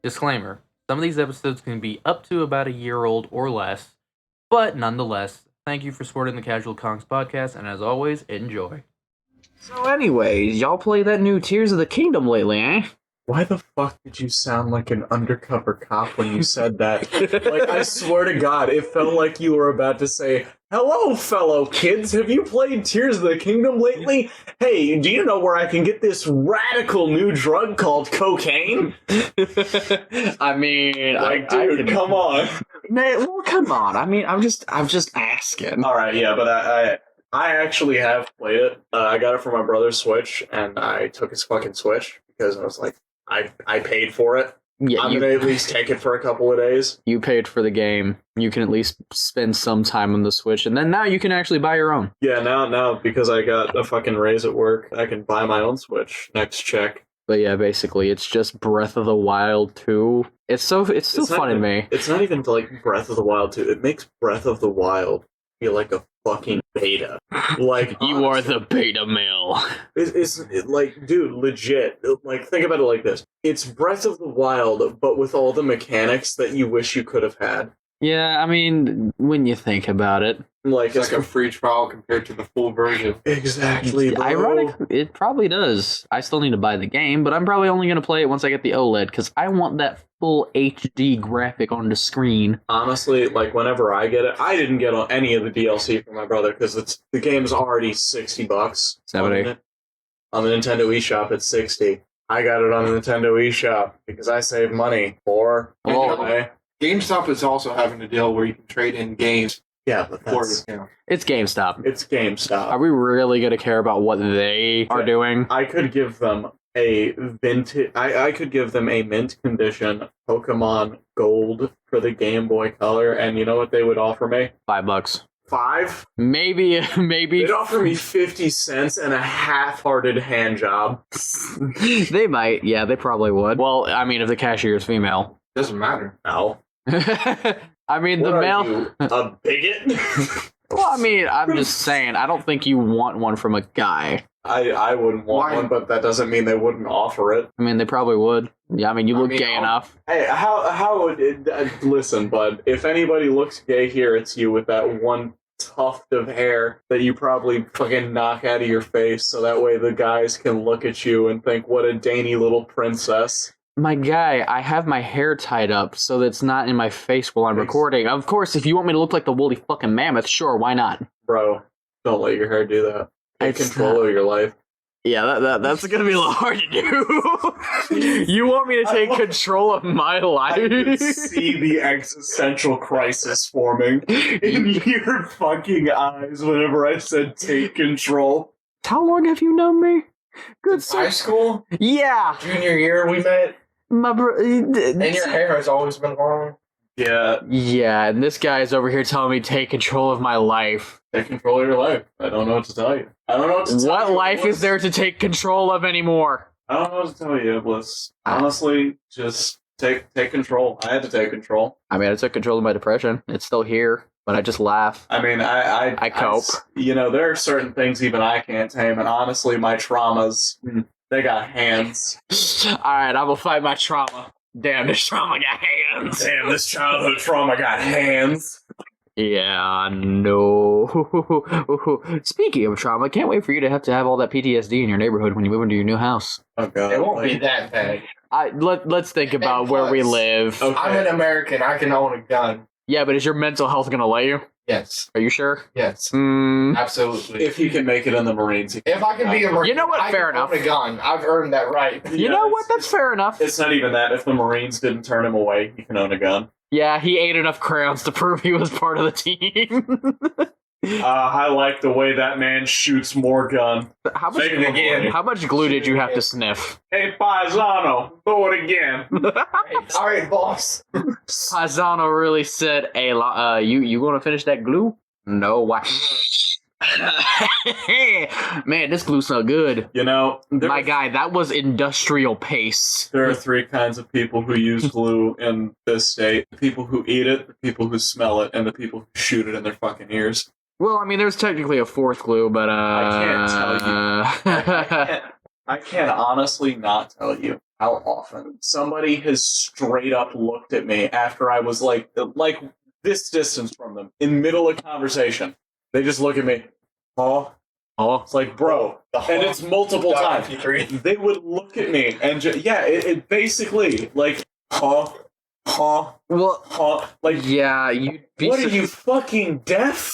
Disclaimer: some of these episodes can be up to about a year old or less, but nonetheless, thank you for supporting the Casual Conks podcast, and as always, enjoy. So anyways, y'all play that new Tears of the Kingdom lately, eh? Why the fuck did you sound like an undercover cop when you said that? Like, I swear to God, it felt like you were about to say, "Hello, fellow kids, have you played Tears of the Kingdom lately? Hey, do you know where I can get this radical new drug called cocaine?" I mean, Like, dude, come on. Well, come on. I mean, I'm just asking. Alright, yeah, but I actually have played it. I got it for my brother's Switch, and I took his fucking Switch because I was like, I paid for it. Yeah, I'm gonna at least take it for a couple of days. You paid for the game. You can at least spend some time on the Switch, and then now you can actually buy your own. Yeah, now because I got a fucking raise at work, I can buy my own Switch. Next check. But yeah, basically, it's just Breath of the Wild 2. It's still fun to me. It's not even like Breath of the Wild 2. It makes Breath of the Wild feel like a fucking beta. Like, You are the beta male. It's like, dude, legit. Like, think about it like this. It's Breath of the Wild, but with all the mechanics that you wish you could have had. Yeah, I mean, when you think about it. Like, It's like a free trial compared to the full version. Exactly, bro. Ironic, it probably does. I still need to buy the game, but I'm probably only going to play it once I get the OLED, because I want that full HD graphic on the screen. Honestly, like, whenever I get it, I didn't get on any of the DLC for my brother, because the game's already $60. 70. On the Nintendo eShop, it's 60. I got it on the Nintendo eShop, because I save money for... Oh. GameStop is also having a deal where you can trade in games Yeah, but for that's... discount. It's GameStop. It's GameStop. Are we really going to care about what they are doing? I could give them a vintage... I could give them a mint condition Pokemon Gold for the Game Boy Color, and you know what they would offer me? $5. 5? Maybe. They'd offer me 50 cents and a half-hearted hand job. They might. Yeah, they probably would. Well, I mean, if the cashier is female. Doesn't matter. No. I mean, What the are male... you, a bigot? Well, I mean, I'm just saying, I don't think you want one from a guy. I wouldn't want Why? one, but that doesn't mean they wouldn't offer it. I mean, they probably would. Yeah, I mean, you look gay enough. Hey, how would it... listen, bud, if anybody looks gay here, it's you with that one tuft of hair that you probably fucking knock out of your face, so that way the guys can look at you and think, what a dainty little princess. My guy, I have my hair tied up so that it's not in my face while I'm recording. Of course, if you want me to look like the woolly fucking mammoth, sure, why not? Bro, don't let your hair do that. Take It's control of your life. Yeah, that's gonna be a little hard to do. You want me to take control of my life? I could see the existential crisis forming in your fucking eyes whenever I said take control. How long have you known me? Good High sir. school? Yeah. Junior year we met? My And your hair has always been long? Yeah, Yeah, and this guy is over here telling me take control of my life. take control of your life. I don't know what to tell you. I don't know what to tell you. What life Bliss. is there to take control of anymore? I don't know what to tell you, Bliss. Honestly, just take control. I had to take control. I mean, I took control of my depression. It's still here, but I just laugh. I mean, I cope. You know, there are certain things even I can't tame, and honestly, my traumas, they got hands. Alright, I will fight my trauma. Damn, this trauma got hands. Damn, this childhood trauma got hands. Yeah, no. Speaking of trauma, I can't wait for you to have all that PTSD in your neighborhood when you move into your new house. Oh god. It won't be that bad. Let's think about where we plus- live. Okay. I'm an American. I can own a gun. Yeah, but is your mental health gonna let you? Yes. Are you sure? Yes. Hmm. Absolutely. If you can make it in the Marines, If I can be a Marine, You know what? I Fair can enough. own a gun. I've earned that right. You know what? That's fair enough. It's not even that. If the Marines didn't turn him away, he can own a gun. Yeah, he ate enough crayons to prove he was part of the team. I like the way that man shoots more gun. How much? Say it again. How much glue did you have to sniff? Hey, Paisano, do it again. All right, boss. Paisano really said, "Hey, you gonna finish that glue?" No, why? Man, this glue smell good. You know, My guy, that was industrial paste. there are three kinds of people who use glue in this state. The people who eat it, the people who smell it, and the people who shoot it in their fucking ears. Well, I mean, there's technically a fourth clue, but I can't tell you. I can't honestly not tell you how often somebody has straight up looked at me after I was like this distance from them in middle of conversation. They just look at me. Oh. It's like, bro, and it's multiple times. They would look at me and it basically like, like, yeah, you'd be what are you, fucking deaf?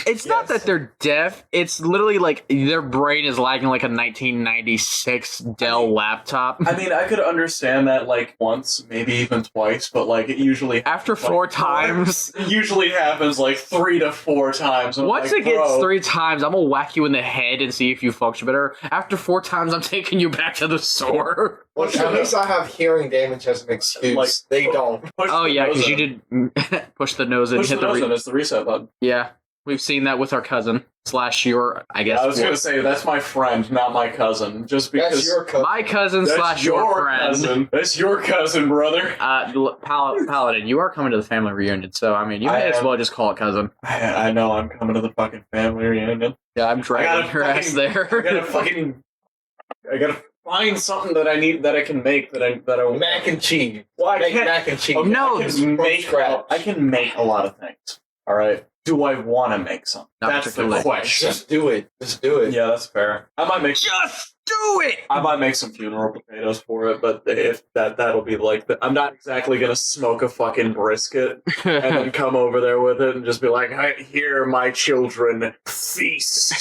It's not that they're deaf. It's literally like their brain is lagging like a 1996 Dell laptop. I mean, I could understand that like once, maybe even twice, but like it usually after four times, it usually happens like 3 to 4 times. Once it gets 3 times, I'm gonna whack you in the head and see if you function better. After 4 times, I'm taking you back to the store. Well, at least I have hearing damage as an excuse. Like, they don't. Oh yeah, because you did push the nose in. Push the nose in. It's the reset button. Yeah. We've seen that with our cousin / your, I guess. I was going to say, that's my friend, not my cousin. Just because... That's your cousin. My cousin / your friend. Cousin. That's your cousin, brother. Paladin, you are coming to the family reunion, so, I mean, you may as well just call it cousin. I know, I'm coming to the fucking family reunion. Yeah, I'm dragging your ass there. I gotta find something that I need, that I can make, that I mac and cheese. Well, I can't... mac and cheese. Okay, No, I can make a lot of things. Alright? Do I want to make something? That's the question. Just do it. Just do it. Yeah, that's fair. I might make... Just do it! I might make some funeral potatoes for it, but if that'll be like... I'm not exactly going to smoke a fucking brisket and then come over there with it and just be like, here, my children, feast.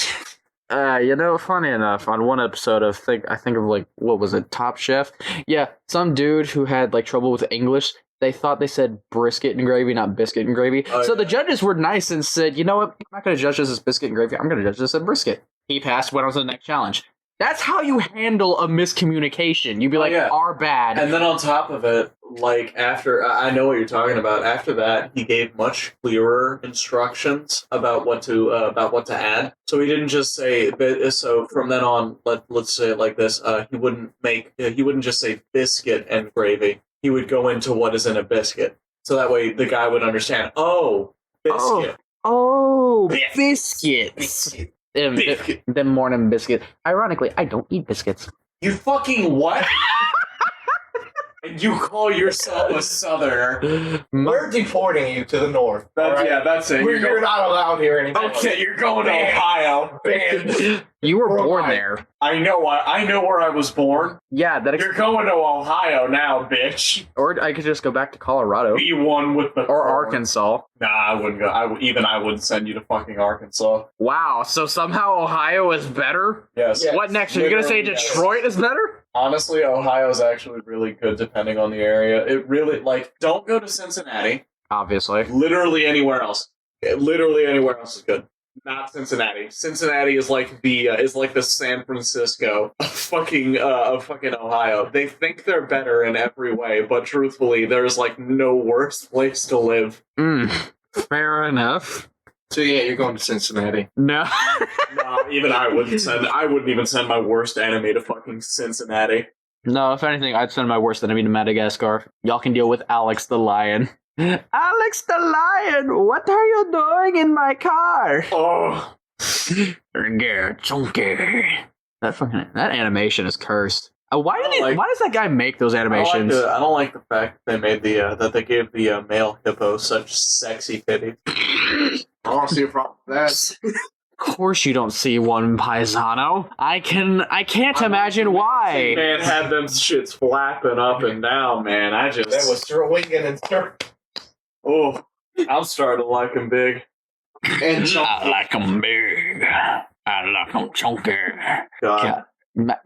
Funny enough, on one episode of I think of like, what was it, Top Chef? Yeah, some dude who had like trouble with English, they thought they said brisket and gravy, not biscuit and gravy. So the judges were nice and said, you know what, I'm not going to judge this as biscuit and gravy, I'm going to judge this as brisket. He passed, went on to the next challenge. That's how you handle a miscommunication. You'd be like, our bad. And then on top of it, like after, I know what you're talking about. After that, he gave much clearer instructions about what to add. So he didn't just say. So from then on, let's say it like this: he wouldn't just say biscuit and gravy. He would go into what is in a biscuit, so that way the guy would understand. Oh, biscuit. Oh, biscuits. Them morning biscuits. Ironically, I don't eat biscuits. You fucking what? And you call yourself a Southerner? We're deporting you to the north. Yeah, that's it. You're not allowed here anymore. Okay, you're going to Ohio. Banned. You were born there. I know where I was born. Yeah, you're going to Ohio now, bitch. Or I could just go back to Colorado. Be one with the Arkansas. Nah, I wouldn't go. I wouldn't send you to fucking Arkansas. Wow, so somehow Ohio is better? Yes. What next? Are you gonna say Detroit is better? Honestly, Ohio's actually really good depending on the area. It really, don't go to Cincinnati. Obviously. Literally anywhere else. Literally anywhere else is good. Not Cincinnati. Cincinnati is like the San Francisco of fucking Ohio. They think they're better in every way, but truthfully, there's like no worse place to live. Fair enough. So yeah, you're going to Cincinnati. No. No, even I wouldn't even send my worst enemy to fucking Cincinnati. No, if anything, I'd send my worst enemy to Madagascar. Y'all can deal with Alex the Lion. Alex the Lion, what are you doing in my car? Oh. That animation is cursed. Why does that guy make those animations? I don't like the fact that they made that they gave the male hippo such sexy titties. I don't see a problem with that. Of course you don't see one, Paisano. I can't imagine why. Man had them shits flapping up and down, man. That was swinging and turning. Oh, I'm starting to like him big. And I like him big. I like him chunky. God. Matt,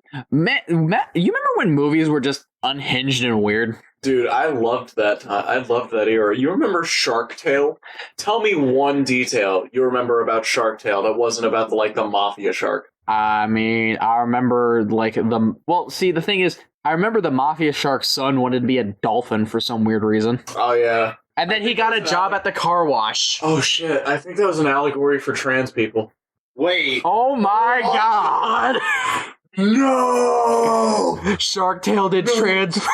you remember when movies were just unhinged and weird? Dude, I loved that time. I loved that era. You remember Shark Tale? Tell me one detail you remember about Shark Tale that wasn't about the mafia shark. I mean, I remember the thing is, I remember the mafia shark's son wanted to be a dolphin for some weird reason. Oh yeah. And then he got a job at the car wash. Oh shit, I think that was an allegory for trans people. Wait. Oh my god! No! Shark Tale did transfer.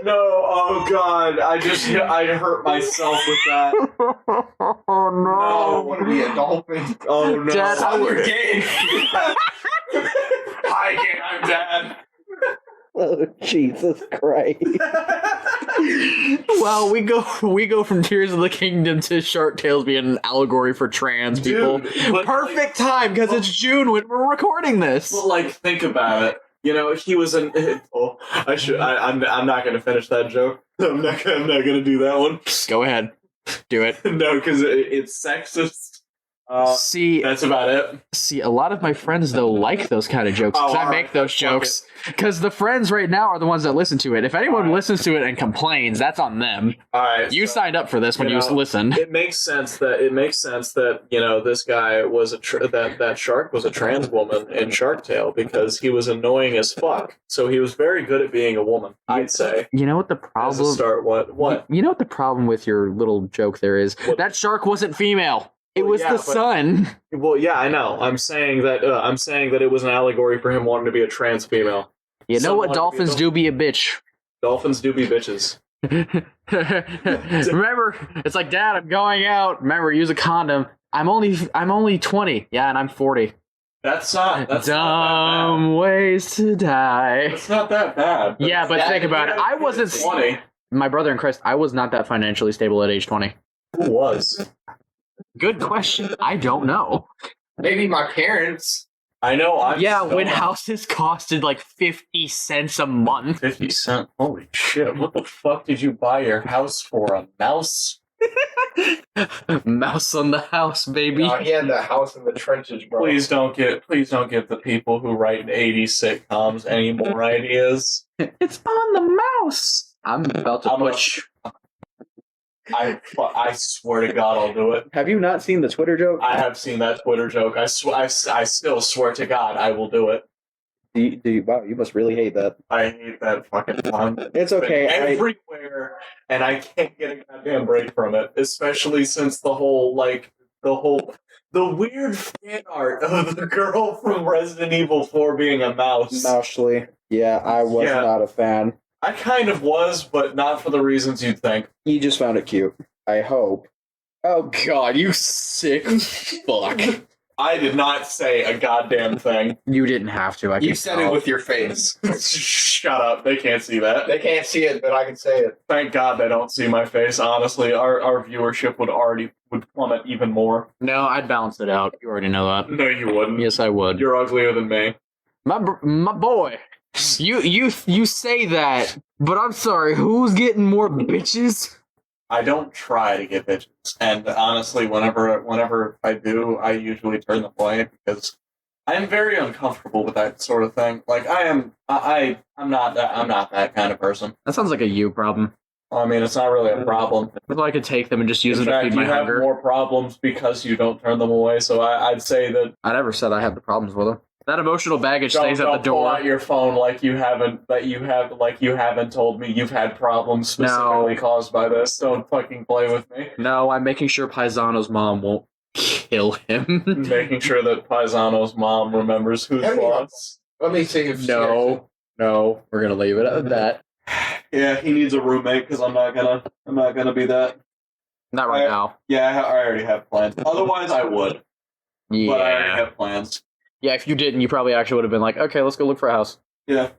No, oh god, I hurt myself with that. Oh I want to be a dolphin. Oh no. Dad, Son, you're gay. Hi, gay, I'm Dad. Oh, Jesus Christ. Well, we go from Tears of the Kingdom to Shark Tales being an allegory for trans people. Dude, but, Perfect time, because it's June when we're recording this. Well, like, think about it. You know, he was an. Oh, I'm not gonna finish that joke. I'm not gonna do that one. Go ahead. Do it. No, because it's sexist. See, That's about it. a lot of my friends, though, like those kind of jokes. 'Cause Oh, I alright, make those fuck jokes. Because the friends right now are the ones that listen to it. If anyone listens to it and complains, that's on them. All right. You signed up for this when you know, listened. It makes sense that you know this guy was that shark was a trans woman in Shark Tale because he was annoying as fuck. So he was very good at being a woman, I'd say. You know what the As a problem? start, what? You know what the problem with your little joke there is? What? That shark wasn't female. It Well, was yeah, the but- sun. Well, yeah, I know. I'm saying that it was an allegory for him wanting to be a trans female. You know what Someone dolphins be a do be a bitch. Dolphins do be bitches. Remember, it's like, Dad, I'm going out. Remember, use a condom. I'm only 20. Yeah, and I'm 40. That's not that Dumb ways to die. bad. That's not that bad. Yeah, but think about it. I wasn't 20. my brother in Christ. I was not that financially stable at age 20. Who was? Good question. I don't know. Maybe my parents. I know. I'm Yeah, still when not. houses costed like 50 cents a month. 50 cents. Holy shit! What the fuck did you buy your house for? A mouse? Mouse on the house, baby. He had the house in the trenches, bro. Please don't give the people who write 80s sitcoms any more ideas. It's on the mouse. I'm about to I'm a- push. I swear to God, I'll do it. Have you not seen the Twitter joke? I have seen that Twitter joke. I still swear to God, I will do it. Wow, you must really hate that. I hate that fucking pun. It's okay. Everywhere, and I can't get a goddamn break from it. Especially since the weird fan art of the girl from Resident Evil 4 being a mouse. Mousely. Yeah, I was Yeah. not a fan. I kind of was, but not for the reasons you'd think. You just found it cute. I hope. Oh God, you sick fuck. I did not say a goddamn thing. You didn't have to. You said it with your face. Shut up. They can't see that. They can't see it, but I can say it. Thank God they don't see my face. Honestly, our viewership would plummet even more. No, I'd balance it out. You already know that. No, you wouldn't. Yes, I would. You're uglier than me. My boy. You say that, but I'm sorry. Who's getting more bitches? I don't try to get bitches, and honestly, whenever I do, I usually turn the blame because I am very uncomfortable with that sort of thing. Like I'm not that kind of person. That sounds like a you problem. I mean, it's not really a problem. Well, I could take them and just use In them to fact, feed my you have hunger. more problems because you don't turn them away. So I'd say that I never said I had the problems with them. That emotional baggage don't stays at the pull door. out your phone like you haven't told me you've had problems specifically caused by this. Don't fucking play with me. No, I'm making sure Paisano's mom won't kill him. Making sure that Paisano's mom remembers who's Every- boss. Let me see if No, we're gonna leave it at that. Yeah, he needs a roommate because I'm not gonna be that. Not right now. Yeah, I already have plans. Otherwise, I would. But I already Yeah. have plans. Yeah, if you didn't, you probably actually would have been like, okay, let's go look for a house. Yeah,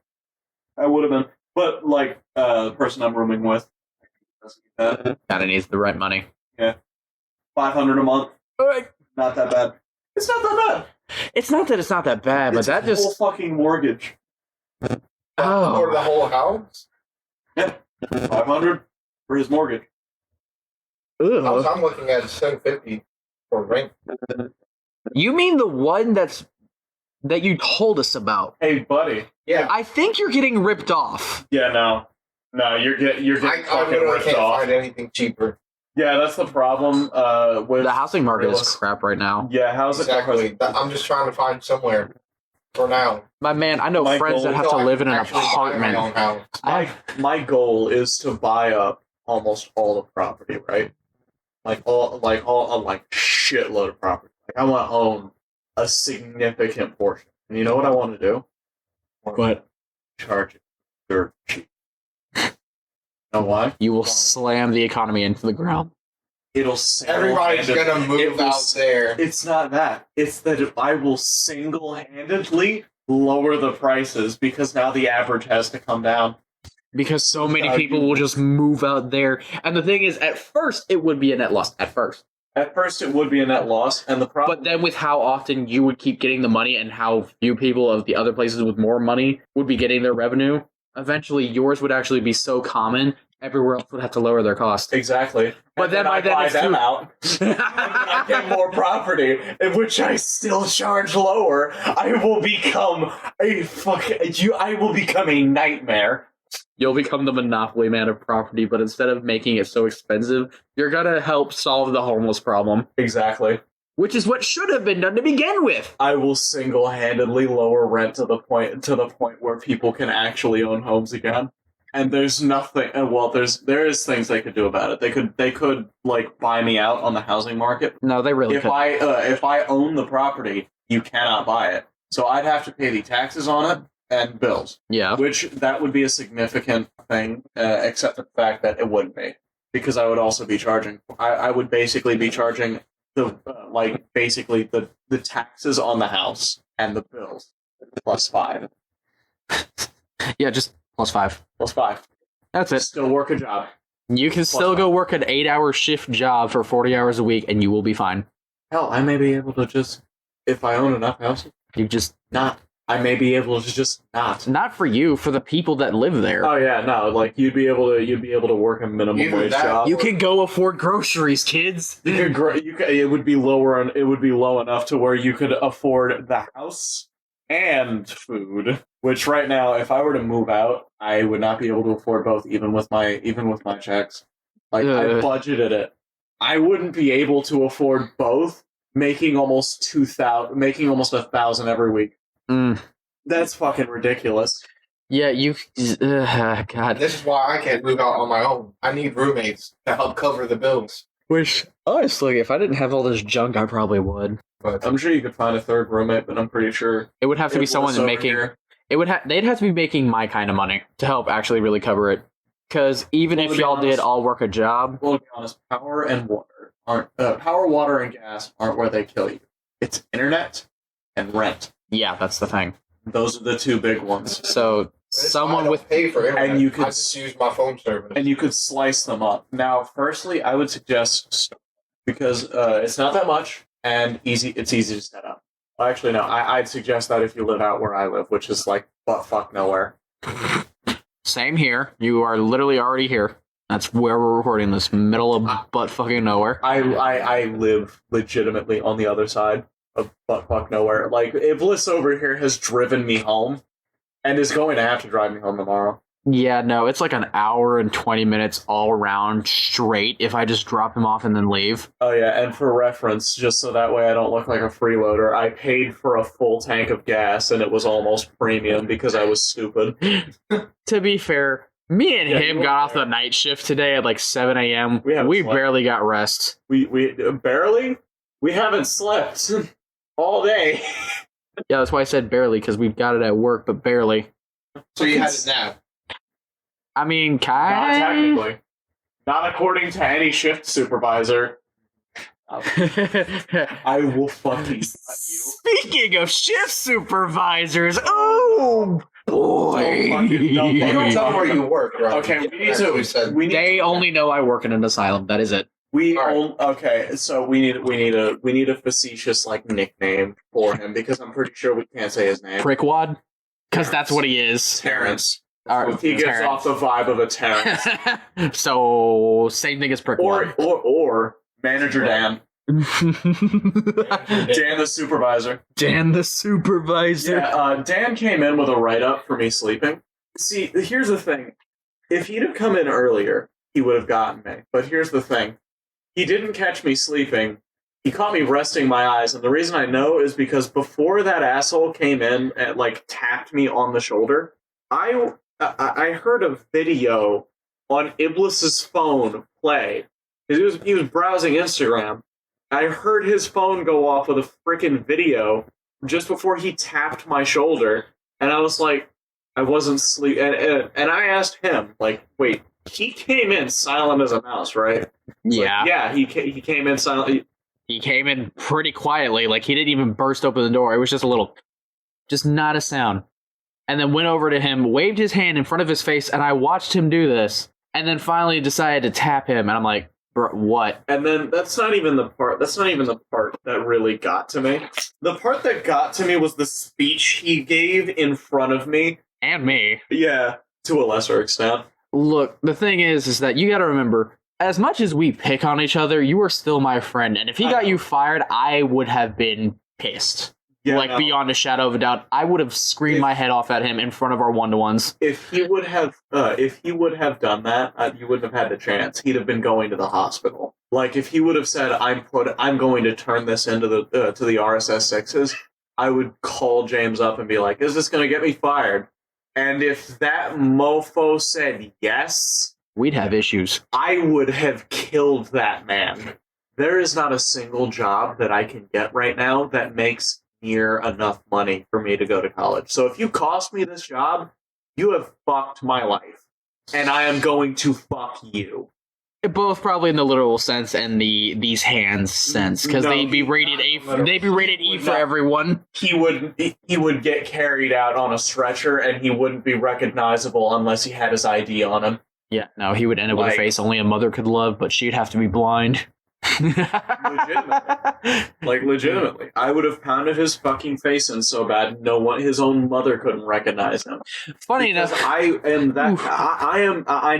I would have been. But like the person I'm rooming with, Kinda needs the rent money. $500 a month. Not that bad. It's not that bad. It's not that it's not that bad, but It's that a whole just fucking mortgage. Or the oh. whole house. 500 for his mortgage. House Ugh. I'm looking at is $750 for rent. You mean the one that you told us about? Hey, buddy. Yeah, I think you're getting ripped off. Yeah, no, you're getting I fucking literally ripped can't off. find anything cheaper. Yeah, that's the problem. With The housing market is realist- crap right now. Yeah, how's Exactly. I'm just trying to find somewhere for now. My man, I know My friends that goal- have to So I can live in an actually buy my own apartment. house. My goal is to buy up almost all the property, right? Like a shitload of property. Like I want to own a significant portion. And you know what I want to do? What? Charge it dirt cheap. Know why? You will slam the economy into the ground. It'll Everybody's gonna move out there. It's not that. It's that I will single-handedly lower the prices because now the average has to come down. Because so many people will just move out there. And the thing is, at first, it would be a net loss. At first, it would be a net loss, and the problem. But then with how often you would keep getting the money and how few people of the other places with more money would be getting their revenue, eventually yours would actually be so common, everywhere else would have to lower their cost. Exactly. But then by then buy it's them too... out, and then I get more property, in which I still charge lower. I will become I will become a nightmare. You'll become the monopoly man of property, but instead of making it so expensive, you're gonna help solve the homeless problem. Exactly. Which is what should have been done to begin with. I will single-handedly lower rent to the point where people can actually own homes again. And there's nothing. Well, there is things they could do about it. They could like buy me out on the housing market. No, they really could. If I own the property, you cannot buy it. So I'd have to pay the taxes on it and bills. Yeah. Which that would be a significant thing, except for the fact that it wouldn't be, because I would also be charging. I would basically be charging the the taxes on the house and the bills plus 5. Yeah, just +5. Plus 5. That's it. Still work a job. You can still go work an 8-hour shift job for 40 hours a week, and you will be fine. Hell, I may be able to just, if I own enough houses, You just I may be able to just not. not for you, for the people that live there. Oh yeah, no, like you'd be able to work a minimum Either wage that- job. You can go afford groceries, kids. You could, it would be lower, and it would be low enough to where you could afford the house and food. Which right now, if I were to move out, I would not be able to afford both, even with my checks. Like I budgeted it, I wouldn't be able to afford both. Making almost 1,000 every week. Mm. That's fucking ridiculous. Yeah, you. God. This is why I can't move out on my own. I need roommates to help cover the bills. Which, honestly, if I didn't have all this junk, I probably would. But I'm sure you could find a third roommate, but I'm pretty sure It would have to be it someone was over making. here. It would. They'd have to be making my kind of money to help actually really cover it. Because even Well, if to be y'all honest- did all work a job, Well, to be honest, power and water power, water, and gas aren't where they kill you. It's internet and rent. yeah, that's the thing. Those are the two big ones. So that's someone why I don't with pay for internet. and you could I just use my phone service. And you could slice them up. Now, firstly, I would suggest because it's not that much and easy. It's easy to set up. Well, actually, no. I'd suggest that if you live out where I live, which is like butt fuck nowhere. same here. You are literally already here. That's where we're recording this, middle of butt fucking nowhere. I live legitimately on the other side of butt fuck nowhere. Like, Iblis over here has driven me home and is going to have to drive me home tomorrow. Yeah, no, it's like an hour and 20 minutes all around straight if I just drop him off and then leave. Oh yeah, and for reference, just so that way I don't look like a freeloader, I paid for a full tank of gas and it was almost premium because I was stupid. To be fair, me and Yeah, him you got were off the night shift today at like 7 a.m. We haven't slept. barely got rest. We barely? We haven't slept all day. Yeah, that's why I said barely, because we've got it at work, but barely. So you had a nap. I mean, Not kind technically. Not according to any shift supervisor. I will fucking cut you. Speaking of shift supervisors, oh boy. Fucking dumb You don't fucking tell where you work, right? Okay, we need That's what we to. said. We need. They only know I work in an asylum. That is it. Okay, so we need a facetious like nickname for him because I'm pretty sure we can't say his name. Prickwad? Because that's what he is. Terrence. All right, He gives Terrence. off the vibe of a Terrence. So, same thing as Prickwad. or Manager Dan. Dan the supervisor. Dan the supervisor. Yeah, Dan came in with a write-up for me sleeping. See, here's the thing. If he'd have come in earlier, he would have gotten me. But here's the thing. He didn't catch me sleeping. He caught me resting my eyes, and the reason I know is because before that asshole came in and, like, tapped me on the shoulder, I heard a video on Iblis's phone play. He was browsing Instagram. I heard his phone go off with a freaking video just before he tapped my shoulder, and I was like, I wasn't sleep, and I asked him, like, wait, he came in silent as a mouse, right? Yeah. Like, yeah, he came in silent. He came in pretty quietly, like he didn't even burst open the door. It was just a little, just not a sound. And then went over to him, waved his hand in front of his face, and I watched him do this. And then finally decided to tap him, and I'm like, bro, what? And then that's not even the part that really got to me. The part that got to me was the speech he gave in front of me. And me. Yeah, to a lesser extent. Look, the thing is that you gotta remember, as much as we pick on each other, you are still my friend. And if he got you fired, I would have been pissed. Yeah, like, beyond a shadow of a doubt. I would have screamed my head off at him in front of our one-to-ones. If he would have done that, you wouldn't have had the chance. He'd have been going to the hospital. Like, if he would have said, I'm going to turn this into the to the RSS-6s, I would call James up and be like, is this going to get me fired? And if that mofo said yes, we'd have issues. I would have killed that man. There is not a single job that I can get right now that makes near enough money for me to go to college. So if you cost me this job, you have fucked my life. And I am going to fuck you. Both probably in the literal sense and the these hands sense, because they'd be rated E for everyone. He would get carried out on a stretcher, and he wouldn't be recognizable unless he had his ID on him. Yeah, no, he would end up with a face only a mother could love, but she'd have to be blind. Legitimately. I would have pounded his fucking face in so bad his own mother couldn't recognize him. Funny enough, I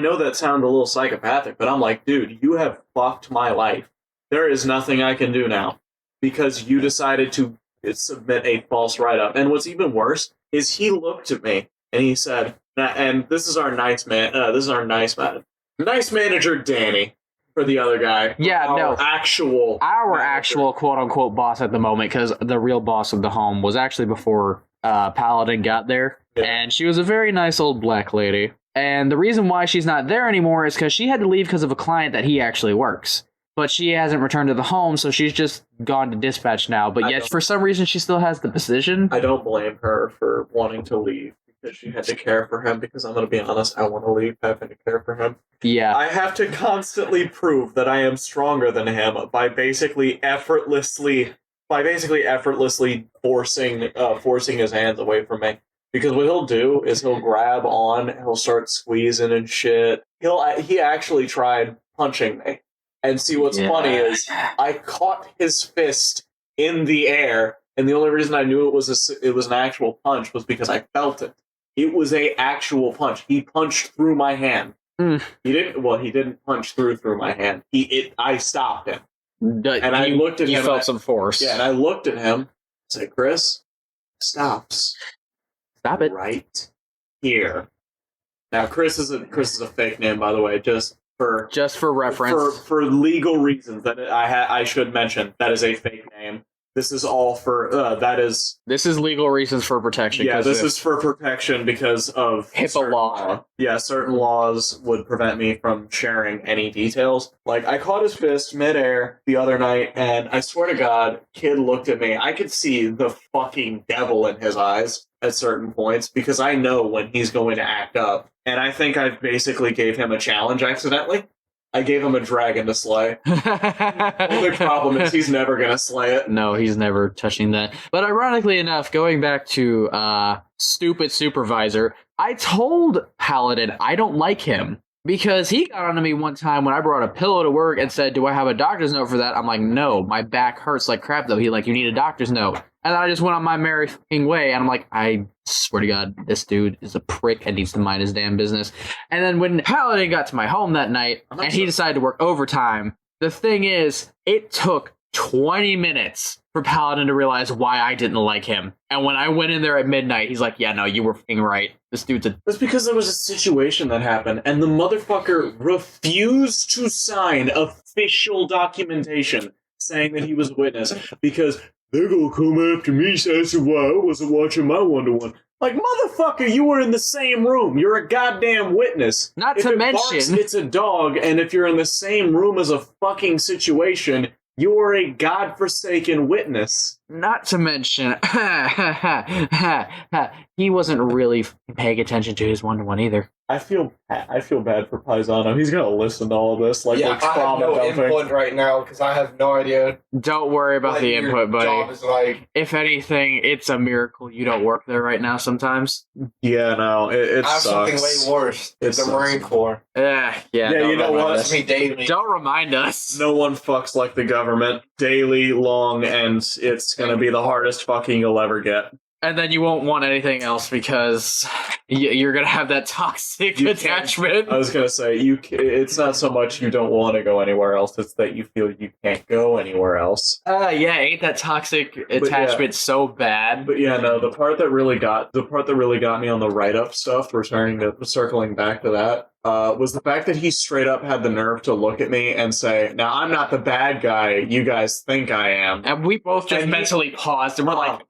know that sounds a little psychopathic, but I'm like, dude, you have fucked my life. There is nothing I can do now because you decided to submit a false write-up. And what's even worse is he looked at me and he said, and this is our nice manager Danny. For the other guy. Yeah, our actual quote-unquote boss at the moment, because the real boss of the home was actually before Paladin got there. Yeah. And she was a very nice old black lady. And the reason why she's not there anymore is because she had to leave because of a client that he actually works. But she hasn't returned to the home, so she's just gone to dispatch now. But yet, for some reason, she still has the position. I don't blame her for wanting to leave. Because she had to care for him, because I'm going to be honest, I want to leave having to care for him. Yeah. I have to constantly prove that I am stronger than him by basically effortlessly forcing his hands away from me. Because what he'll do is he'll grab on, he'll start squeezing and shit. He actually tried punching me. And see, what's funny is I caught his fist in the air, and the only reason I knew it was an actual punch was because I felt it. It was a actual punch. He punched through my hand. He didn't punch through my hand. I stopped him. I looked at him. You felt some force. Yeah, and I looked at him. I said, Chris, stops. Stop it. Right here. Now, Chris is a fake name, by the way, just for reference. For legal reasons that I should mention. That is a fake name. This is all for This is legal reasons for protection. Yeah, this is for protection because of HIPAA law. Yeah, certain laws would prevent me from sharing any details. Like, I caught his fist midair the other night, and I swear to God, kid looked at me. I could see the fucking devil in his eyes at certain points because I know when he's going to act up. And I think I basically gave him a challenge accidentally. I gave him a dragon to slay. The only problem is he's never going to slay it. No, he's never touching that. But ironically enough, going back to stupid supervisor, I told Paladin I don't like him. Because he got onto me one time when I brought a pillow to work and said, do I have a doctor's note for that? I'm like, no, my back hurts like crap though. He like, you need a doctor's note. And then I just went on my merry fucking way, and I'm like, I swear to God, this dude is a prick and needs to mind his damn business. And then when Paladin got to my home that night, and he decided to work overtime, the thing is, it took 20 minutes for Paladin to realize why I didn't like him. And when I went in there at midnight, he's like, yeah, no, you were fucking right. This dude's a... That's because there was a situation that happened, and the motherfucker refused to sign official documentation saying that he was a witness because they're gonna come after me, so that's why I wasn't watching my one-to-one. Like, motherfucker, you were in the same room. You're a goddamn witness. Not to mention... Barks, it's a dog, and if you're in the same room as a fucking situation, You are a godforsaken witness. Not to mention, he wasn't really paying attention to his one-to-one either. I feel bad for Paisano. He's gonna listen to all this like Yeah, we're I have trauma no dumping. input right now because I have no idea Don't worry about what the your input, buddy. job is like. If anything, it's a miracle you don't work there right now sometimes. Yeah, no, it I have sucks. something way worse. It The sucks. Marine Corps. Yeah, Yeah, don't you know remind what? us. That's me daily. Don't remind us. No one fucks like the government. Daily, long, and it's gonna be the hardest fucking you'll ever get. And then you won't want anything else because you're gonna have that toxic You can't- attachment. I was gonna say it's not so much you don't want to go anywhere else; it's that you feel you can't go anywhere else. Yeah, ain't that toxic attachment so bad? But yeah, no, the part that really got me on the write-up stuff, circling back to that, was the fact that he straight up had the nerve to look at me and say, "Now I'm not the bad guy you guys think I am." And we both just And he- mentally paused and we're like,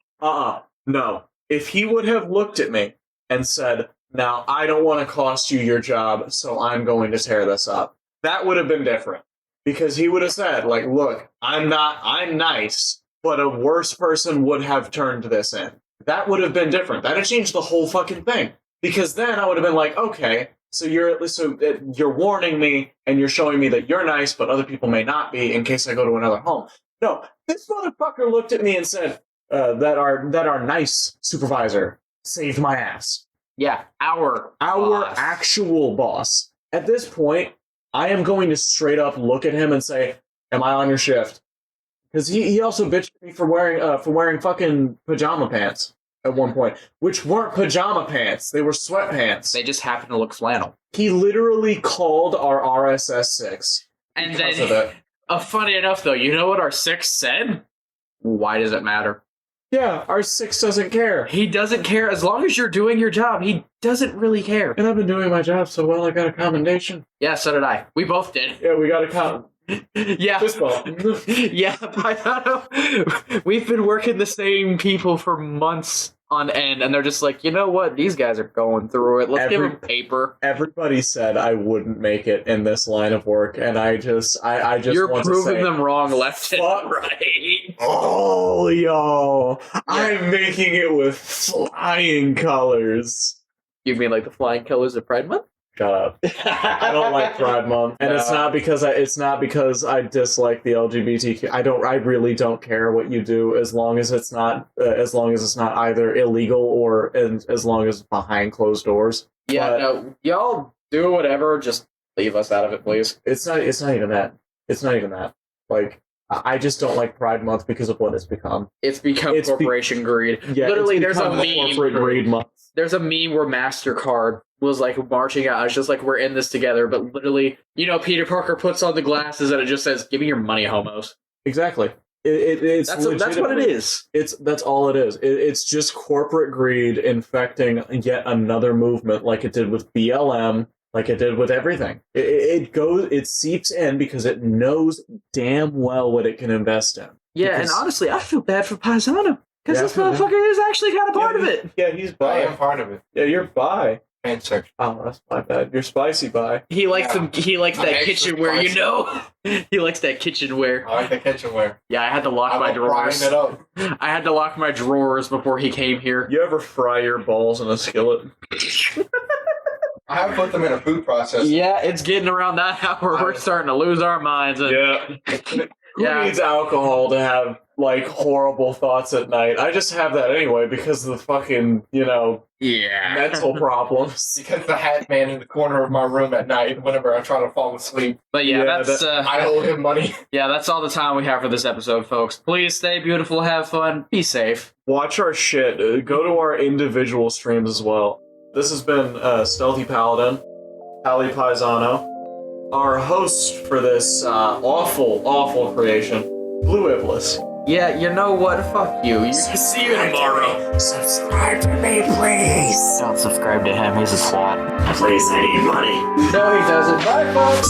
No. If he would have looked at me and said, "Now I don't want to cost you your job, so I'm going to tear this up," that would have been different. Because he would have said, like, "Look, I'm nice, but a worse person would have turned this in." That would have been different. That'd have changed the whole fucking thing. Because then I would have been like, okay, so you're warning me and you're showing me that you're nice, but other people may not be in case I go to another home. No, this motherfucker looked at me and said, that our nice supervisor saved my ass. yeah, our boss. Actual boss. At this point, I am going to straight up look at him and say, "Am I on your shift?" Because he also bitched at me for wearing fucking pajama pants at one point, which weren't pajama pants; they were sweatpants. They just happen to look flannel. He literally called our RSS 6 And because of then, it. funny enough though, you know what our 6 said? Why does it matter? Yeah, our 6 doesn't care. He doesn't care as long as you're doing your job. He doesn't really care. And I've been doing my job so well, I got a commendation. Yeah, so did I. We both did. Yeah, we got a Yeah. fist bump. Yeah, we've been working the same people for months on end, and they're just like, you know what? These guys are going through it. Let's give them paper. Everybody said I wouldn't make it in this line of work, and I just You're want proving to say, them wrong left and fuck. right. Oh, yo, I'm making it with flying colors. You mean like the flying colors of Pride Month? Shut up. I don't like Pride Month, and it's not because I dislike the LGBTQ. I really don't care what you do as long as it's not either illegal or as long as it's behind closed doors. Yeah, But no, y'all do whatever. Just leave us out of it, please. it's not even that. It's not even that. Like, I just don't like Pride Month because of what it's become. It's become It's corporation greed. Yeah, Literally, it's there's a become meme. corporate greed month. There's a meme where MasterCard was like marching out. It's just like, we're in this together. But literally, Peter Parker puts on the glasses and it just says, "Give me your money, homos." Exactly. It's That's what it is. That's all it is. It's just corporate greed infecting yet another movement, like it did with BLM, like it did with everything. It seeps in because it knows damn well what it can invest in. Yeah, Because- and honestly, I feel bad for Paisano. Because Yeah, this motherfucker is actually kind of part of it. Yeah, he's I am bi. part of it. Yeah, you're bi. Pansexual. Oh, that's my bad. You're spicy bi. He likes Yeah. He likes I'm that extra kitchenware, spicy. He likes that kitchenware. I like the kitchenware. Yeah, I had to lock I'm my frying drawers. it up. I had to lock my drawers before he came here. You ever fry your balls in a skillet? I haven't put them in a food processor. Yeah, it's getting around that hour. We're starting to lose our minds. And Yeah. Who Yeah. needs alcohol to have, like, horrible thoughts at night? I just have that anyway because of the fucking, yeah. mental problems. Because the hat man in the corner of my room at night, whenever I try to fall asleep, But yeah, Yeah, that's I owe him money. yeah, that's all the time we have for this episode, folks. Please stay beautiful, have fun, be safe. Watch our shit. Go to our individual streams as well. This has been Stealthy Paladin, PurplePaisano. Our host for this awful creation, Blue Iblis. Yeah, you know what? Fuck you. See you tomorrow. Subscribe to me, please. Don't subscribe to him. He's a slut. Please, I need money. No, he doesn't. Bye, folks.